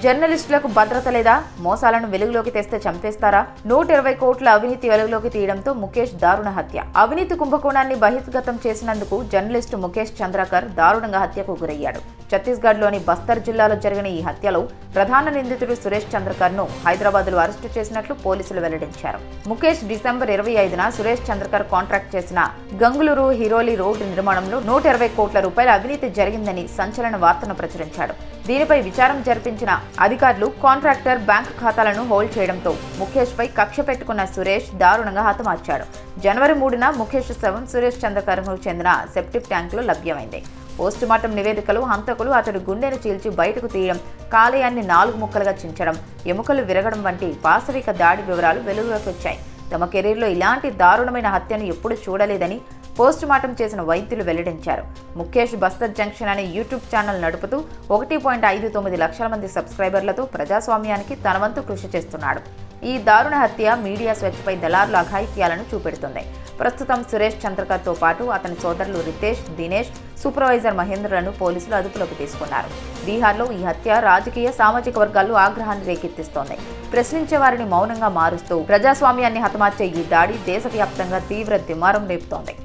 జర్నలిస్టులకు భద్రత లేదా? మోసాలను వెలుగులోకి తెస్తే చంపేస్తారా? 120 కోట్ల అవినీతి వెలుగులోకి తీయడంతో ముఖేష్ దారుణ హత్య. అవినీతి కుంభకోణాన్ని బహిర్గతం చేసినందుకు జర్నలిస్టు ముఖేష్ చంద్రకర్ దారుణంగా హత్యకు గురయ్యాడు. ఛత్తీస్గఢ్లోని బస్తర్ జిల్లాలో జరిగిన ఈ హత్యలో ప్రధాన నిందితుడు సురేష్ చంద్రకర్ను హైదరాబాద్లో అరెస్టు చేసినట్లు పోలీసులు వెల్లడించారు. ముఖేష్ డిసెంబర్ 25న సురేష్ చంద్రకర్ కాంట్రాక్ట్ చేసిన గంగులూరు హిరోలి రోడ్డు నిర్మాణంలో 120 కోట్ల రూపాయల అవినీతి జరిగిందని సంచలన వార్తను ప్రచురించాడు. దీనిపై విచారణ జరిపించిన అధికారులు కాంట్రాక్టర్ బ్యాంకు ఖాతాలను హోల్డ్ చేయడంతో ముఖేష్ పై కక్ష పెట్టుకున్న సురేష్ దారుణంగా హతమార్చాడు. జనవరి 3న ముఖేష్ శవం సురేష్ చంద్రకర్కు చెందిన సెప్టిక్ ట్యాంకులో లభ్యమైంది. పోస్టుమార్టం నివేదికలు హంతకులు అతడి గుండెను చీల్చి బయటకు తీయడం, కాలేయాన్ని 4 ముక్కలుగా చించడం, ఎముకలు విరగడం వంటి పాశవిక దాడి వివరాలు వెలుగులోకి వచ్చాయి. తమ కెరీర్లో ఇలాంటి దారుణమైన హత్యను ఎప్పుడూ చూడలేదని పోస్టుమార్టం చేసిన వైద్యులు వెల్లడించారు. ముఖేష్ బస్తర్ జంక్షన్ అనే యూట్యూబ్ ఛానల్ నడుపుతూ 1.59 లక్షల మంది సబ్స్క్రైబర్లతో ప్రజాస్వామ్యానికి తన వంతు కృషి చేస్తున్నాడు. ఈ దారుణ హత్య మీడియా స్వేచ్ఛపై దళారుల అఘాయిత్యాలను చూపెడుతుంది. ప్రస్తుతం సురేష్ చంద్రకర్తో పాటు అతని సోదరులు రితేష్, దినేష్, సూపర్వైజర్ మహేంద్రలను పోలీసులు అదుపులోకి తీసుకున్నారు. బీహార్లో ఈ హత్య రాజకీయ, సామాజిక వర్గాల్లో ఆగ్రహాన్ని రేకెత్తిస్తోంది. ప్రశ్నించే వారిని మౌనంగా మారుస్తూ ప్రజాస్వామ్యాన్ని హతమార్చే ఈ దాడి దేశవ్యాప్తంగా తీవ్ర దుమారం రేపుతోంది.